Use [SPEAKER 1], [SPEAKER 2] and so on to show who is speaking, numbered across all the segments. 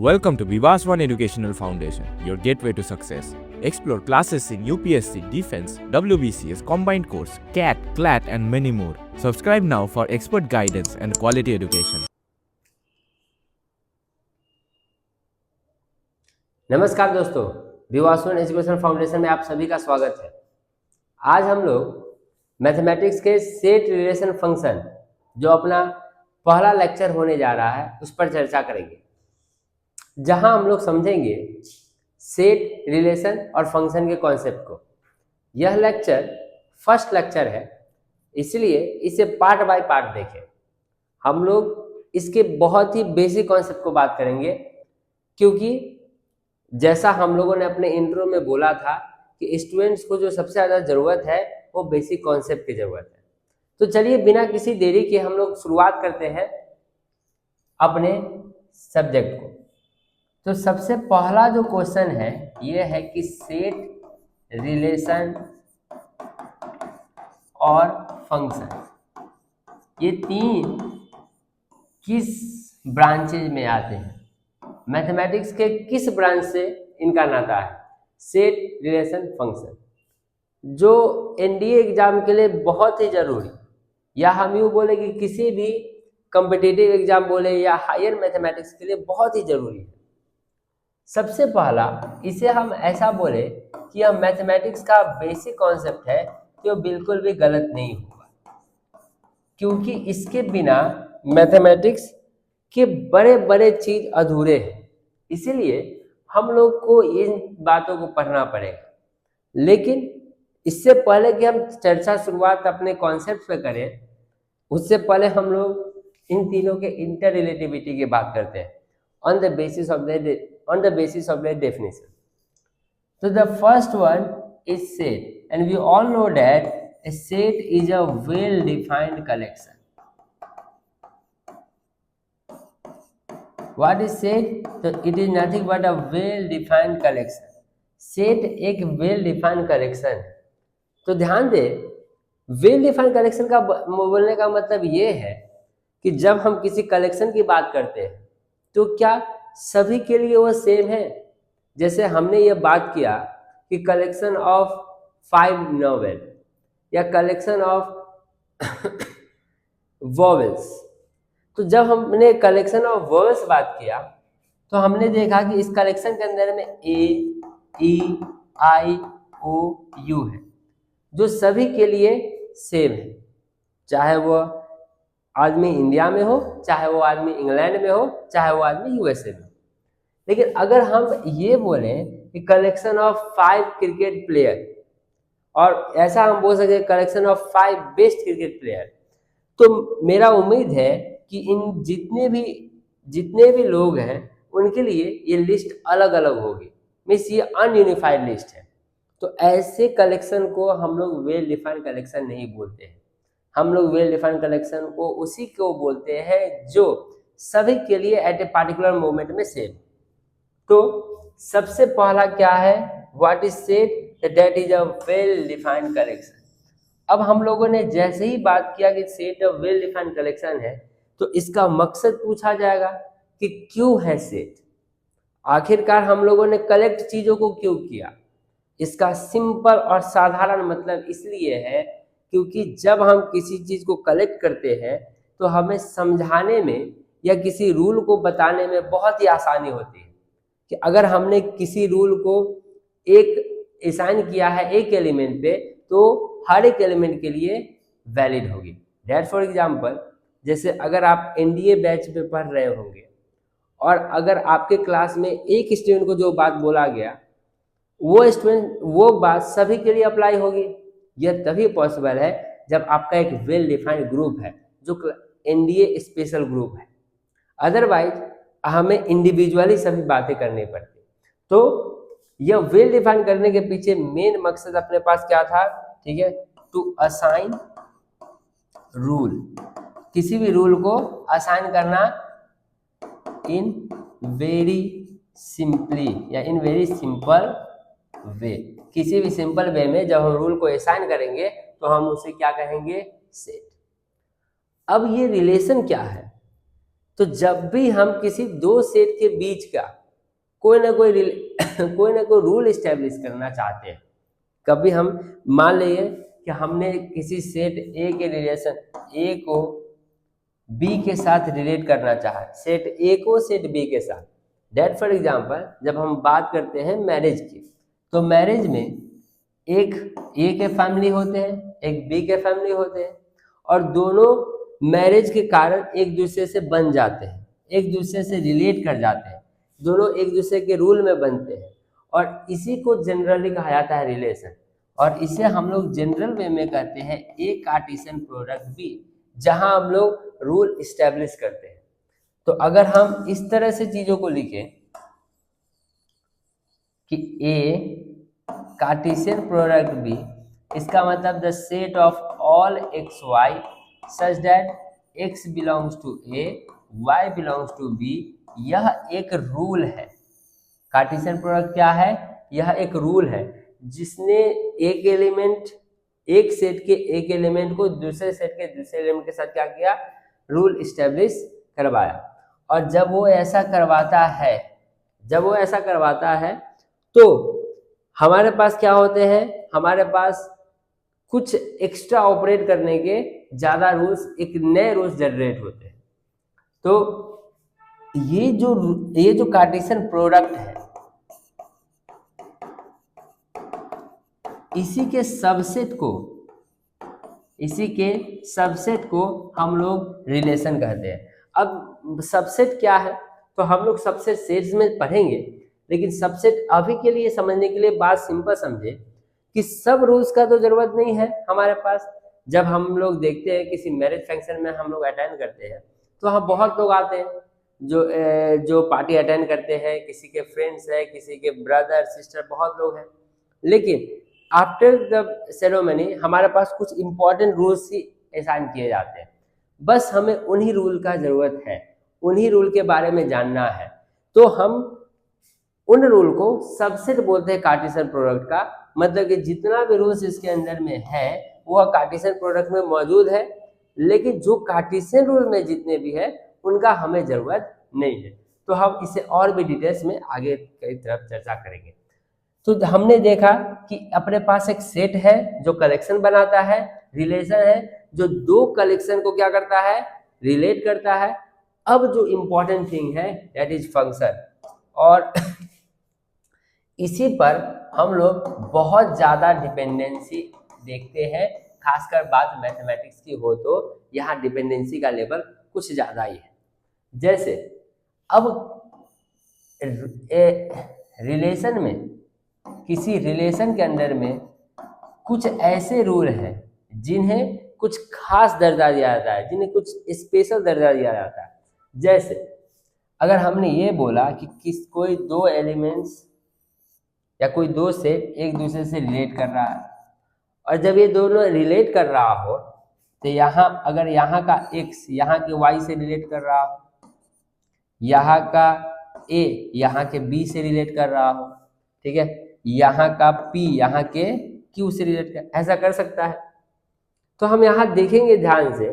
[SPEAKER 1] Welcome to Vivas One Educational Foundation, your gateway to success. Explore classes in UPSC, Defense, WBCS, Combined Course, CAT, CLAT, and many more. Subscribe now for expert guidance and quality education.
[SPEAKER 2] नमस्कार दोस्तों, विवास one education foundation में आप सभी का स्वागत है। आज हम लोग मैथमेटिक्स के सेट रिलेशन फंक्शन जो अपना पहला लेक्चर होने जा रहा है उस पर चर्चा करेंगे, जहां हम लोग समझेंगे सेट रिलेशन और फंक्शन के कॉन्सेप्ट को। यह लेक्चर फर्स्ट लेक्चर है, इसलिए इसे पार्ट बाय पार्ट देखें। हम लोग इसके बहुत ही बेसिक कॉन्सेप्ट को बात करेंगे, क्योंकि जैसा हम लोगों ने अपने इंट्रो में बोला था कि स्टूडेंट्स को जो सबसे ज़्यादा ज़रूरत है वो बेसिक कॉन्सेप्ट की ज़रूरत है। तो चलिए बिना किसी देरी के हम लोग शुरुआत करते हैं अपने सब्जेक्ट को। तो सबसे पहला जो क्वेश्चन है ये है कि सेट रिलेशन और फंक्शन ये तीन किस ब्रांचेज में आते हैं, मैथमेटिक्स के किस ब्रांच से इनका नाता है। सेट रिलेशन फंक्शन जो एनडीए एग्जाम के लिए बहुत ही जरूरी, या हम यूँ बोले कि किसी भी कॉम्पिटिटिव एग्जाम बोले या हायर मैथमेटिक्स के लिए बहुत ही जरूरी है। सबसे पहला इसे हम ऐसा बोले कि यह मैथमेटिक्स का बेसिक कॉन्सेप्ट है, तो बिल्कुल भी गलत नहीं होगा, क्योंकि इसके बिना मैथमेटिक्स के बड़े बड़े चीज अधूरे हैं। इसीलिए हम लोग को इन बातों को पढ़ना पड़ेगा। लेकिन इससे पहले कि हम चर्चा शुरुआत अपने कॉन्सेप्ट पे करें, उससे पहले हम लोग इन तीनों के इंटर रिलेटिविटी की बात करते हैं on the basis of their definition. So the first one is set, and we all know that a set is a well-defined collection. What is set? So it is nothing but a well-defined collection. Set एक well-defined collection है। तो ध्यान दे, well-defined collection का बोलने का मतलब ये है कि जब हम किसी कलेक्शन की बात करते हैं तो क्या सभी के लिए वो सेम है। जैसे हमने ये बात किया कि कलेक्शन ऑफ 5 नॉवेल या कलेक्शन ऑफ वॉवेल्स। तो जब हमने कलेक्शन ऑफ वॉवेल्स बात किया तो हमने देखा कि इस कलेक्शन के अंदर में ए, ई, आई, ओ, यू है, जो सभी के लिए सेम है, चाहे वो आदमी इंडिया में हो, चाहे वो आदमी इंग्लैंड में हो, चाहे वो आदमी यूएसए में हो। लेकिन अगर हम ये बोलें कि कलेक्शन ऑफ 5 क्रिकेट प्लेयर, और ऐसा हम बोल सकते हैं collection of 5 best cricket player, तो मेरा उम्मीद है कि इन जितने भी लोग हैं उनके लिए ये लिस्ट अलग अलग होगी, मीन्स ये अनयूनिफाइड लिस्ट है। तो ऐसे कलेक्शन को हम लोग वेल डिफाइंड कलेक्शन नहीं बोलते हैं। हम लोग वेल डिफाइंड कलेक्शन को उसी को बोलते हैं जो सभी के लिए एट ए पार्टिकुलर मोमेंट में सेम। तो सबसे पहला क्या है, what is set, that is a well defined collection. अब हम लोगों ने जैसे ही बात किया कि set a well defined collection है, तो इसका मकसद पूछा जाएगा कि क्यों है सेट। आखिरकार हम लोगों ने कलेक्ट चीजों को क्यों किया। इसका सिंपल और साधारण मतलब इसलिए है क्योंकि जब हम किसी चीज को कलेक्ट करते हैं तो हमें समझाने में या किसी रूल को बताने में बहुत ही आसानी होती है। कि अगर हमने किसी रूल को एक असाइन किया है एक एलिमेंट पे, तो हर एक एलिमेंट के लिए वैलिड होगी। दैट फॉर एग्जांपल, जैसे अगर आप एनडीए बैच पे पढ़ रहे होंगे और अगर आपके क्लास में एक स्टूडेंट को जो बात बोला गया वो बात सभी के लिए अप्लाई होगी। यह तभी पॉसिबल है जब आपका एक वेल डिफाइंड ग्रुप है जो एनडीए स्पेशल ग्रुप है। अदरवाइज हमें इंडिविजुअली सभी बातें करनी पड़ती। तो यह वेल डिफाइन करने के पीछे मेन मकसद अपने पास क्या था, ठीक है, टू असाइन रूल। किसी भी रूल को असाइन करना इन वेरी सिंपली या इन वेरी सिंपल वे। किसी भी सिंपल वे में जब हम रूल को असाइन करेंगे तो हम उसे क्या कहेंगे, सेट। अब ये रिलेशन क्या है, तो जब भी हम किसी दो सेट के बीच का कोई ना कोई रूल इस्टेब्लिश करना चाहते हैं, कभी हम मान लीजिए कि हमने किसी सेट ए के रिलेशन ए को बी के साथ रिलेट करना चाहा, सेट ए को सेट बी के साथ। डेट फॉर एग्जाम्पल जब हम बात करते हैं मैरिज की, तो मैरिज में एक ए के फैमिली होते हैं, एक बी के फैमिली होते हैं, और दोनों मैरिज के कारण एक दूसरे से बन जाते हैं, एक दूसरे से रिलेट कर जाते हैं, दोनों एक दूसरे के रूल में बनते हैं, और इसी को जनरली कहा जाता है रिलेशन। और इसे हम लोग जनरल वे में कहते हैं ए कार्टेशियन प्रोडक्ट बी, जहां हम लोग रूल इस्टेब्लिश करते हैं। तो अगर हम इस तरह से चीजों को लिखें कि ए कार्टेशियन प्रोडक्ट बी, इसका मतलब the set of all X Y such that x belongs to A, Y belongs to B, यह एक रूल है। कार्टेशियन प्रोडक्ट क्या है? यह एक रूल है जिसने एक सेट के एक एलिमेंट को दूसरे सेट के दूसरे एलिमेंट के साथ क्या किया? रूल इस्टेब्लिश करवाया। और जब वो ऐसा करवाता है तो हमारे पास क्या होते हैं? हमारे पास कुछ एक्स्ट्रा ऑपरेट करने के ज्यादा रूल्स, एक नए रूल्स जनरेट होते हैं। तो ये जो कार्टेशियन प्रोडक्ट है, इसी के सबसेट को हम लोग रिलेशन कहते हैं। अब सबसेट क्या है तो हम लोग सबसेट सेट्स में पढ़ेंगे, लेकिन सबसेट अभी के लिए समझने के लिए बात सिंपल समझे कि सब रूल्स का तो जरूरत नहीं है हमारे पास। जब हम लोग देखते हैं किसी मैरिज फंक्शन में हम लोग अटेंड करते हैं तो वहाँ बहुत लोग आते हैं जो पार्टी अटेंड करते हैं, किसी के फ्रेंड्स हैं, किसी के ब्रदर सिस्टर, बहुत लोग हैं। लेकिन आफ्टर द सेरेमनी हमारे पास कुछ इंपॉर्टेंट रूल्स ही असाइन किए जाते हैं। बस हमें उन्हीं रूल का जरूरत है, उन्हीं रूल के बारे में जानना है। तो हम उन रूल को सबसेट बोलते हैं कार्टेशियन प्रोडक्ट का। मतलब कि जितना भी रूल्स इसके अंदर में है वह कार्टेशियन प्रोडक्ट में मौजूद है, लेकिन जो कार्टेशियन रूल में जितने भी है उनका हमें जरूरत नहीं है। तो हम इसे और भी डिटेल्स में आगे की तरफ चर्चा करेंगे। तो हमने देखा कि अपने पास एक सेट है जो कलेक्शन बनाता है, रिलेशन है जो दो कलेक्शन को क्या करता है? रिलेट करता है। अब जो इंपॉर्टेंट थिंग है दैट इज फंक्शन, और इसी पर हम लोग बहुत ज़्यादा डिपेंडेंसी देखते हैं। खासकर बात मैथमेटिक्स की हो तो यहाँ डिपेंडेंसी का लेवल कुछ ज़्यादा ही है। जैसे अब रिलेशन में, किसी रिलेशन के अंदर में कुछ ऐसे रूल हैं जिन्हें कुछ खास दर्जा दिया जाता है, जिन्हें कुछ स्पेशल दर्जा दिया जाता है। जैसे अगर हमने ये बोला कि कोई दो एलिमेंट्स या कोई दो सेट एक दूसरे से रिलेट कर रहा है, और जब ये दोनों रिलेट कर रहा हो तो यहाँ अगर यहाँ का x यहाँ के y से रिलेट कर रहा हो, यहाँ का a यहाँ के b से रिलेट कर रहा हो, ठीक है, यहाँ का p यहाँ के q से रिलेट कर, ऐसा कर सकता है। तो हम यहाँ देखेंगे ध्यान से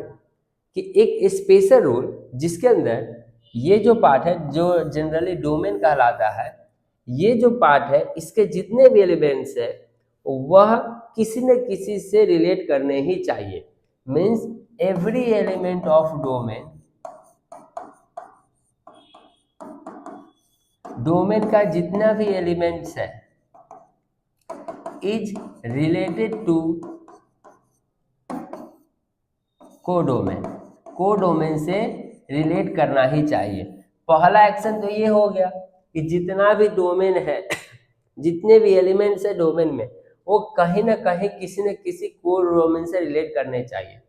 [SPEAKER 2] कि एक स्पेशल रूल जिसके अंदर ये जो पार्ट है जो जनरली डोमेन कहलाता है, ये जो पार्ट है इसके जितने भी एलिमेंट्स है वह किसी न किसी से रिलेट करने ही चाहिए। Means every element of domain का जितना भी एलिमेंट्स है इज रिलेटेड टू कोडोमेन से रिलेट करना ही चाहिए। पहला एक्शन तो ये हो गया कि जितना भी डोमेन है, जितने भी एलिमेंट्स है डोमेन में, वो कहीं ना कहीं किसी न किसी कोडोमेन से रिलेट करने चाहिए।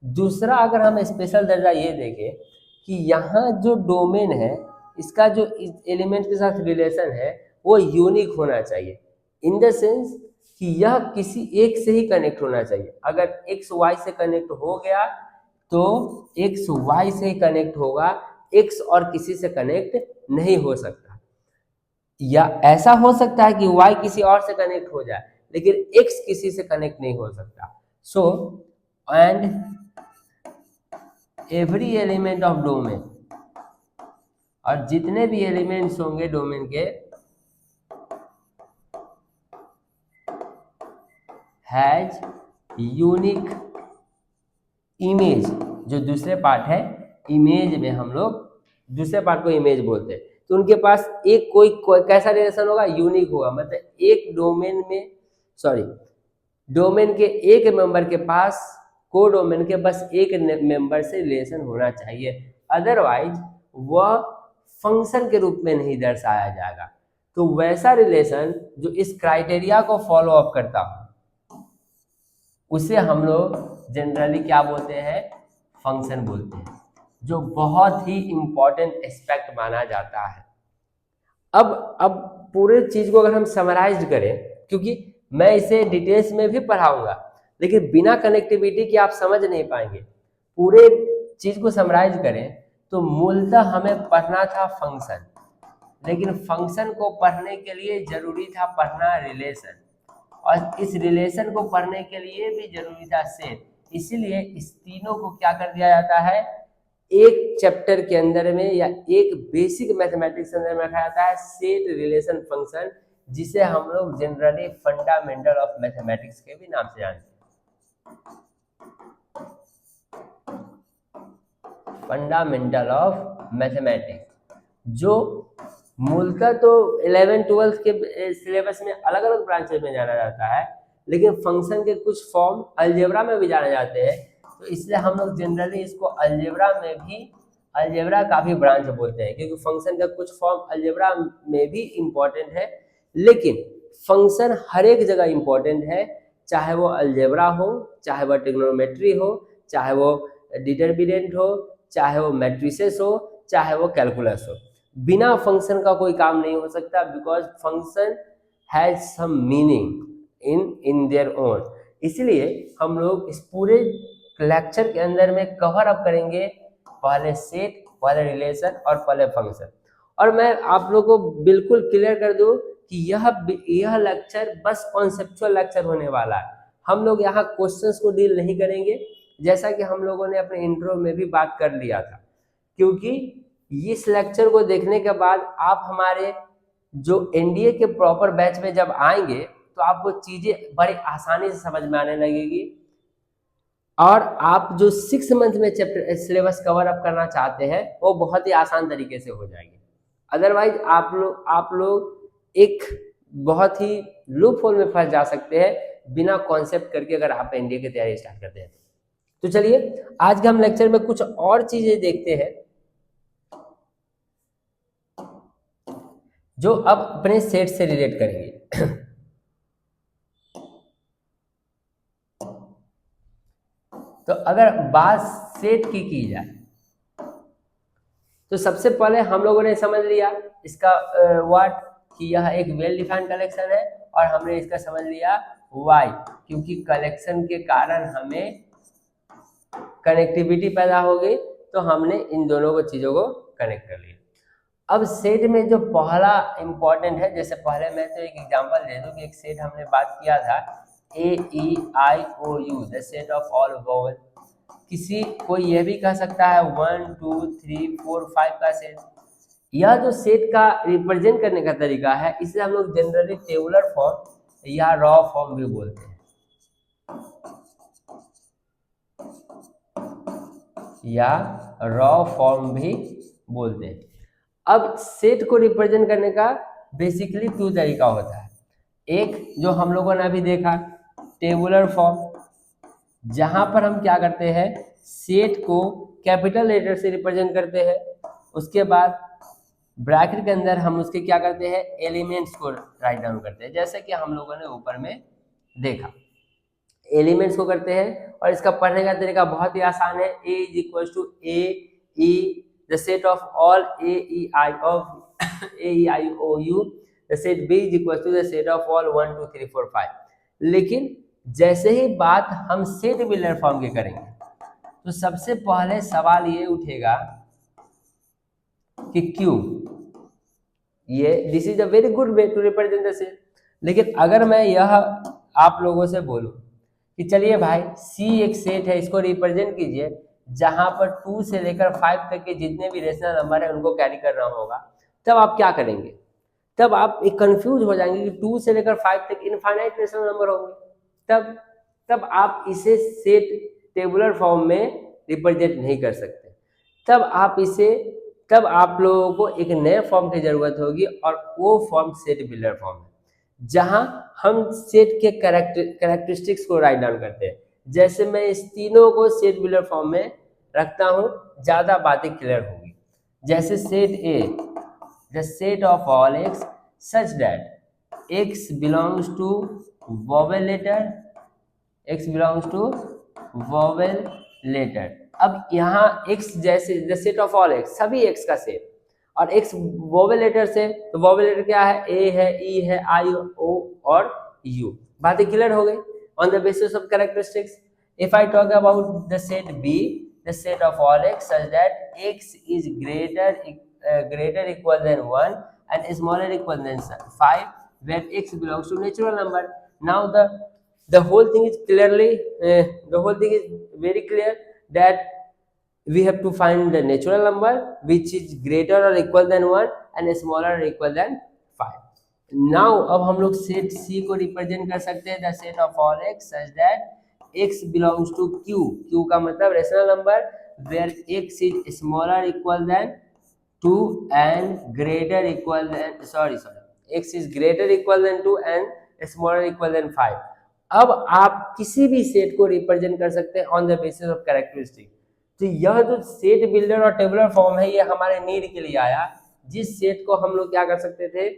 [SPEAKER 2] दूसरा, अगर हम स्पेशल दर्जा ये देखें कि यहाँ जो डोमेन है इसका जो एलिमेंट के साथ रिलेशन है वो यूनिक होना चाहिए, इन द सेंस कि यह किसी एक से ही कनेक्ट होना चाहिए। अगर एक्स वाई से कनेक्ट हो गया तो एक्स वाई से ही कनेक्ट होगा, एक्स और किसी से कनेक्ट नहीं हो सकता। या ऐसा हो सकता है कि वाई किसी और से कनेक्ट हो जाए लेकिन एक्स किसी से कनेक्ट नहीं हो सकता। So and every element of domain और जितने भी एलिमेंट्स होंगे डोमेन के हैज यूनिक इमेज। जो दूसरे पार्ट है इमेज में, हम लोग दूसरे पार्ट को इमेज बोलते हैं। तो उनके पास एक कोई कैसा रिलेशन होगा, यूनिक होगा। मतलब एक डोमेन में, सॉरी, डोमेन के एक मेंबर के पास को डोमेन के बस एक मेंबर से रिलेशन होना चाहिए, अदरवाइज वह फंक्शन के रूप में नहीं दर्शाया जाएगा। तो वैसा रिलेशन जो इस क्राइटेरिया को फॉलो अप करता हो उसे हम लोग जनरली क्या बोलते हैं, फंक्शन बोलते हैं, जो बहुत ही इंपॉर्टेंट एस्पेक्ट माना जाता है। अब पूरे चीज को अगर हम समराइज करें, क्योंकि मैं इसे डिटेल्स में भी पढ़ाऊंगा, लेकिन बिना कनेक्टिविटी के आप समझ नहीं पाएंगे। पूरे चीज को समराइज करें तो मूलतः हमें पढ़ना था फंक्शन, लेकिन फंक्शन को पढ़ने के लिए जरूरी था पढ़ना रिलेशन, और इस रिलेशन को पढ़ने के लिए भी जरूरी था सेट। इसीलिए इस तीनों को क्या कर दिया जाता है, एक चैप्टर के अंदर में या एक बेसिक मैथमेटिक्स के अंदर में रखा जाता है, सेट रिलेशन फंक्शन, जिसे हम लोग जनरली फंडामेंटल ऑफ मैथमेटिक्स के भी नाम से जानते हैं। फंडामेंटल ऑफ मैथमेटिक्स, जो मूलतः तो 11-12 के सिलेबस में अलग अलग ब्रांचेस में जाना जाता है, लेकिन फंक्शन के कुछ फॉर्म अलजेब्रा में भी जाने जाते हैं। तो इसलिए हम लोग जनरली इसको अलजेब्रा में भी, अलजेब्रा का भी ब्रांच बोलते हैं, क्योंकि फंक्शन का कुछ फॉर्म अलजेब्रा में भी इम्पोर्टेंट है। लेकिन फंक्शन हर एक जगह इम्पोर्टेंट है, चाहे वो अलजेब्रा हो, चाहे वो ट्रिग्नोमेट्री हो, चाहे वो डिटरमिनेंट हो, चाहे वो मैट्रिसेस हो, चाहे वो कैलकुलस हो। बिना फंक्शन का कोई काम नहीं हो सकता, because function has some meaning in their own. इसलिए हम लोग इस पूरे लेक्चर के अंदर में कवर अप करेंगे पहले सेट, पहले रिलेशन और पहले फंक्शन। और मैं आप लोगों को बिल्कुल क्लियर कर दूं कि यह लेक्चर बस कॉन्सेप्चुअल लेक्चर होने वाला है। हम लोग यहाँ क्वेश्चंस को डील नहीं करेंगे, जैसा कि हम लोगों ने अपने इंट्रो में भी बात कर लिया था, क्योंकि इस लेक्चर को देखने के बाद आप हमारे जो एनडीए के प्रॉपर बैच में जब आएंगे तो आपको चीजें बड़ी आसानी से समझ में आने लगेगी, और आप जो 6 मंथ में चैप्टर सिलेबस कवर अप करना चाहते हैं वो बहुत ही आसान तरीके से हो जाएगी। अदरवाइज आप लोग एक बहुत ही लूप होल में फंस जा सकते हैं बिना कॉन्सेप्ट करके, अगर आप एनडीए की तैयारी स्टार्ट करते हैं। तो चलिए आज के हम लेक्चर में कुछ और चीजें देखते हैं जो अब अपने सेट से रिलेट करेंगे। तो अगर बात सेट की जाए तो सबसे पहले हम लोगों ने समझ लिया इसका व्हाट, कि यह एक वेल डिफाइंड कलेक्शन है, और हमने इसका समझ लिया वाई, क्योंकि कलेक्शन के कारण हमें कनेक्टिविटी पैदा हो गई, तो हमने इन दोनों को चीजों को कनेक्ट कर लिया। अब सेट में जो पहला इंपॉर्टेंट है, जैसे पहले मैं तो एक एग्जांपल दे दूं कि एक सेट हमने बात किया था AEIOU, the set of all vowel. किसी कोई यह भी कह सकता है 1 2 3 4 5 का सेट। यह जो सेट का रिप्रेजेंट करने का तरीका है, इसे हम लोग जनरली टेबुलर फॉर्म या रॉ फॉर्म भी बोलते हैं, या रॉ फॉर्म भी बोलते हैं। अब सेट को रिप्रेजेंट करने का बेसिकली 2 तरीका होता है। एक जो हम लोगों ने अभी देखा, टेबुलर फॉर्म, जहां पर हम क्या करते हैं, सेट को कैपिटल लेटर से रिप्रेजेंट करते हैं। उसके बाद ब्रैकेट के अंदर हम उसके क्या करते हैं, एलिमेंट्स को राइट डाउन करते हैं, जैसे कि हम लोगों ने ऊपर में देखा। एलिमेंट्स को करते हैं, और इसका पढ़ने का तरीका बहुत ही आसान है। A = A E, the set of all AEIOU, the set B = the set of all 1 2 3 4 5। लेकिन जैसे ही बात हम सेट बिल्डर फॉर्म की करेंगे तो सबसे पहले सवाल ये उठेगा कि क्यों, ये this is a very good way to represent the set. लेकिन अगर मैं यह आप लोगों से बोलूं कि चलिए भाई C एक सेट है, इसको रिप्रेजेंट कीजिए, जहां पर 2 से लेकर 5 तक के जितने भी रेशनल नंबर है उनको कैरी करना होगा, तब आप क्या करेंगे? तब आप एक कंफ्यूज हो जाएंगे कि 2 से लेकर 5 तक इनफाइनाइट रेशनल नंबर होंगे। तब आप इसे सेट टेबुलर फॉर्म में रिप्रेजेंट नहीं कर सकते। तब आप लोगों को एक नए फॉर्म की जरूरत होगी, और वो फॉर्म सेट बिल्डर फॉर्म है, जहां हम सेट के कैरेक्टरिस्टिक्स को राइट डाउन करते हैं। जैसे मैं इस तीनों को सेट बिल्डर फॉर्म में रखता हूं, ज्यादा बातें क्लियर होगी। जैसे set A, the set of all x such that x belongs to vowel letter, x belongs to vowel letter। अब यहाँ x जैसे the set of all x, सभी x का सेट, और x वोवेल लेटर से, तो वोवेल लेटर क्या है? a है, e है, i, o और u। बातें क्लियर हो गई on the basis of characteristics. If I talk about the set b, the set of all x such that x is greater equal than 1 and smaller equal than 5 where x belongs to natural number। Now the whole thing is very clear that we have to find the natural number which is greater or equal than 1 and smaller or equal than 5। now अब हम लोग set c को represent कर सकते हैं, the set of all x such that x belongs to q का मतलब rational number where x is smaller equal than 2 and greater equal than x is greater equal than 2 and smaller equal than 5। अब आप किसी भी set को represent कर सकते हैं on the basis of characteristic. तो यह जो सेट बिल्डर और टेबुलर फॉर्म है, ये हमारे नीड के लिए आया। जिस सेट को हम लोग क्या कर सकते थे,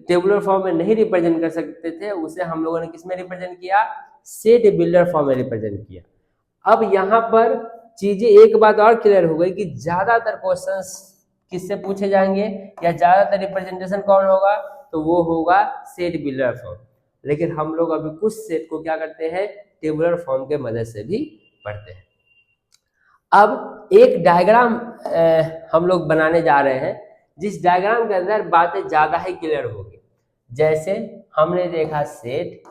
[SPEAKER 2] टेबुलर फॉर्म में नहीं रिप्रेजेंट कर सकते थे, उसे हम लोगों ने किस में रिप्रेजेंट किया? सेट बिल्डर फॉर्म में रिप्रेजेंट किया। अब यहाँ पर चीजें एक बात और क्लियर हो गई कि ज्यादातर क्वेश्चंस किससे पूछे जाएंगे, या ज्यादातर रिप्रेजेंटेशन कौन होगा? तो वो होगा सेट बिल्डर फॉर्म। लेकिन हम लोग अभी कुछ सेट को क्या करते हैं? टेबुलर फॉर्म के मदद से भी पढ़ते हैं। अब एक डायग्राम हम लोग बनाने जा रहे हैं, जिस डायग्राम के अंदर बातें ज्यादा ही क्लियर होगी। जैसे हमने देखा सेट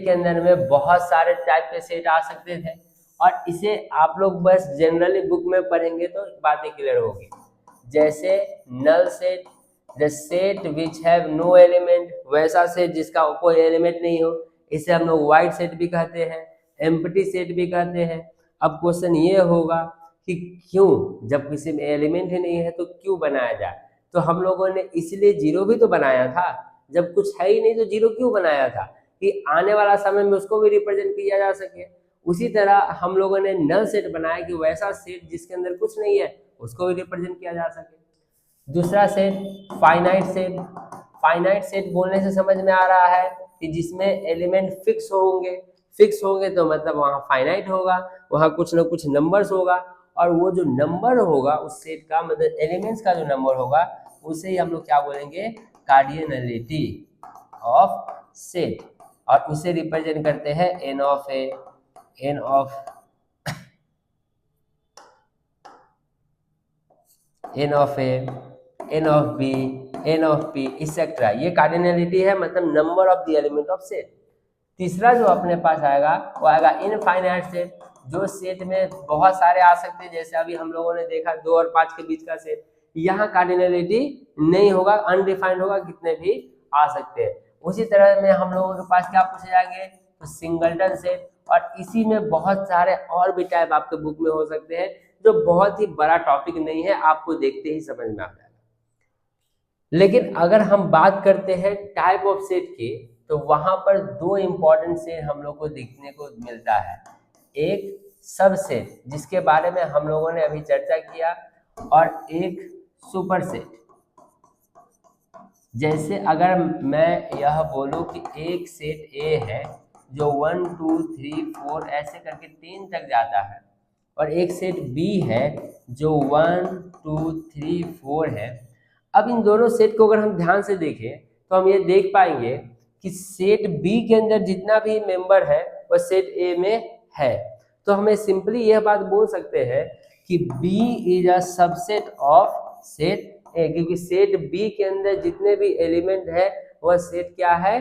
[SPEAKER 2] के अंदर में बहुत सारे टाइप के सेट आ सकते थे, और इसे आप लोग बस जनरली बुक में पढ़ेंगे तो बातें क्लियर होगी। जैसे null set, the set which have no element, वैसा सेट जिसका कोई एलिमेंट नहीं हो, इसे हम लोग वाइड सेट भी कहते हैं, एम्प्टी सेट भी कहते हैं। अब क्वेश्चन ये होगा कि क्यों, जब किसी में एलिमेंट ही नहीं है तो क्यों बनाया जाए? तो हम लोगों ने इसलिए जीरो भी तो बनाया था, जब कुछ है ही नहीं तो जीरो क्यों बनाया था? कि आने वाला समय में उसको भी रिप्रेजेंट किया जा सके। उसी तरह हम लोगों ने नल सेट बनाया कि वैसा सेट जिसके अंदर कुछ नहीं है उसको भी रिप्रेजेंट किया जा सके। दूसरा set finite set. Finite set बोलने से समझ में आ रहा है कि जिसमें एलिमेंट फिक्स होंगे तो मतलब वहाँ फाइनाइट होगा, वहाँ कुछ ना कुछ नंबर्स होगा, और वो जो नंबर होगा उस सेट का मतलब एलिमेंट्स का जो नंबर होगा उसे ही हम लोग क्या बोलेंगे? कार्डिनलिटी ऑफ सेट, और उसे रिप्रेजेंट करते हैं n of a, n of a, n of b, n of p etcetera. ये कार्डिनलिटी है, मतलब number of the element of set. तीसरा जो अपने पास आएगा वो आएगा इनफाइनाइट सेट, जो सेट में बहुत सारे आ सकते हैं। जैसे अभी हम लोगों ने देखा 2 और 5 के बीच का सेट, यहाँ कार्डिनलिटी नहीं होगा, अनडिफाइंड होगा, कितने भी आ सकते हैं। उसी तरह में हम लोगों के पास क्या पूछे जाएंगे? तो सिंगलटन सेट, और इसी में बहुत सारे और भी टाइप आपके बुक में हो सकते हैं, जो बहुत ही बड़ा टॉपिक नहीं है, आपको देखते ही समझ में आ जाएगा। लेकिन अगर हम बात करते हैं टाइप ऑफ सेट की, तो वहां पर 2 इंपॉर्टेंट सेट हम लोग को देखने को मिलता है। एक सबसेट, जिसके बारे में हम लोगों ने अभी चर्चा किया, और एक सुपर सेट। जैसे अगर मैं यह बोलूं कि एक सेट ए है जो 1 2 3 4 ऐसे करके 3 तक जाता है, और एक सेट बी है जो 1 2 3 4 है। अब इन दोनों सेट को अगर हम ध्यान से देखें तो हम ये देख पाएंगे कि सेट बी के अंदर जितना भी मेंबर है वह सेट ए में है। तो हमें सिंपली यह बात बोल सकते हैं कि B is a subset of set A, क्योंकि सेट बी के अंदर जितने भी एलिमेंट है वह सेट क्या है?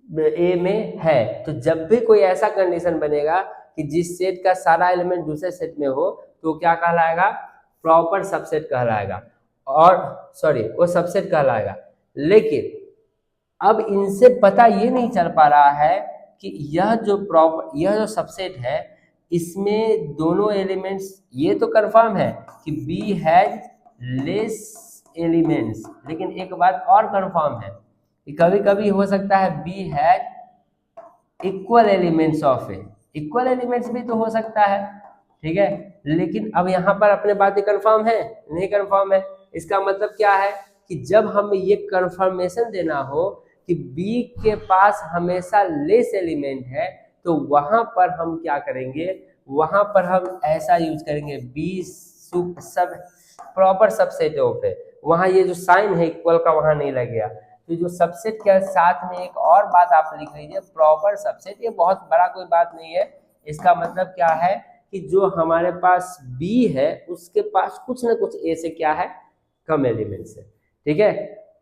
[SPEAKER 2] ए में है। तो जब भी कोई ऐसा कंडीशन बनेगा कि जिस सेट का सारा एलिमेंट दूसरे सेट में हो तो क्या कहलाएगा, प्रॉपर सबसेट कहलाएगा, और सॉरी वो सबसेट कहलाएगा। लेकिन अब इनसे पता ये नहीं चल पा रहा है कि यह जो सबसेट है इसमें दोनों एलिमेंट्स, ये तो कंफर्म है कि बी हैज लेस एलिमेंट्स, लेकिन एक बात और कंफर्म है कि कभी कभी हो सकता है B has equal elements of A, equal elements भी तो हो सकता है, ठीक है। लेकिन अब यहाँ पर अपने बातें कंफर्म है, नहीं कंफर्म है। इसका मतलब क्या है कि जब हमें ये कंफर्मेशन देना हो कि बी के पास हमेशा लेस एलिमेंट है तो वहां पर हम क्या करेंगे, वहां पर हम ऐसा यूज करेंगे बी सब प्रॉपर सबसेट ऑफ है, वहां ये जो साइन है इक्वल का वहां नहीं लगेगा। तो जो सबसेट के साथ में एक और बात आप लिख लीजिए, प्रॉपर सबसेट, ये बहुत बड़ा कोई बात नहीं है। इसका मतलब क्या है कि जो हमारे पास बी है उसके पास कुछ ना कुछ ए से क्या है, कम एलिमेंट्स है, ठीक है।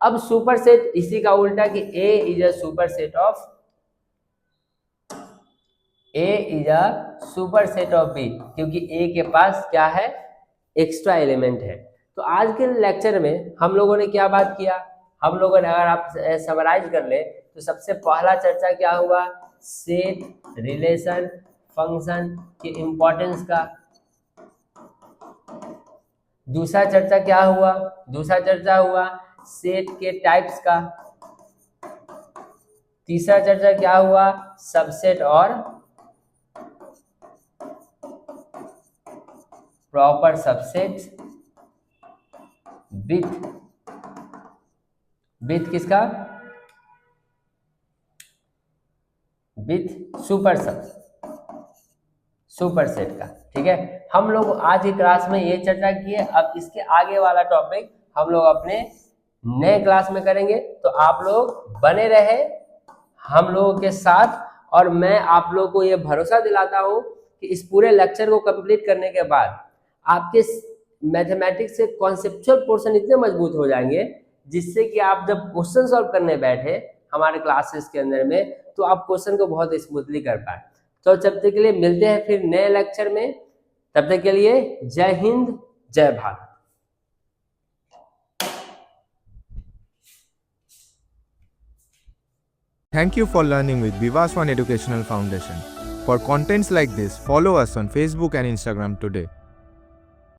[SPEAKER 2] अब सुपर सेट इसी का उल्टा कि A is a superset of B, क्योंकि ए के पास क्या है, एक्स्ट्रा एलिमेंट है। तो आज के लेक्चर में हम लोगों ने क्या बात किया, हम लोगों ने, अगर आप समराइज कर ले तो सबसे पहला चर्चा क्या हुआ, सेट रिलेशन फंक्शन के इंपॉर्टेंस का। दूसरा चर्चा क्या हुआ, दूसरा चर्चा हुआ सेट के टाइप्स का। तीसरा चर्चा क्या हुआ, सबसेट और प्रॉपर सबसेट विथ किसका, विथ सुपर सेट का, ठीक है। हम लोग आज की क्लास में ये चर्चा किए। अब इसके आगे वाला टॉपिक हम लोग अपने नए क्लास में करेंगे, तो आप लोग बने रहे हम लोगों के साथ। और मैं आप लोगों को ये भरोसा दिलाता हूँ कि इस पूरे लेक्चर को कंप्लीट करने के बाद आपके मैथमेटिक्स से कॉन्सेप्चुअल पोर्शन इतने मजबूत हो जाएंगे जिससे कि आप जब क्वेश्चन सॉल्व करने बैठे हमारे क्लासेस के अंदर में तो आप क्वेश्चन को बहुत स्मूथली कर पाए। तो जब तक के लिए मिलते हैं फिर नए लेक्चर में, तब तक के लिए जय हिंद, जय Bharat.
[SPEAKER 1] Thank you for learning with Vivas One Educational Foundation. For contents like this, follow us on Facebook and Instagram today.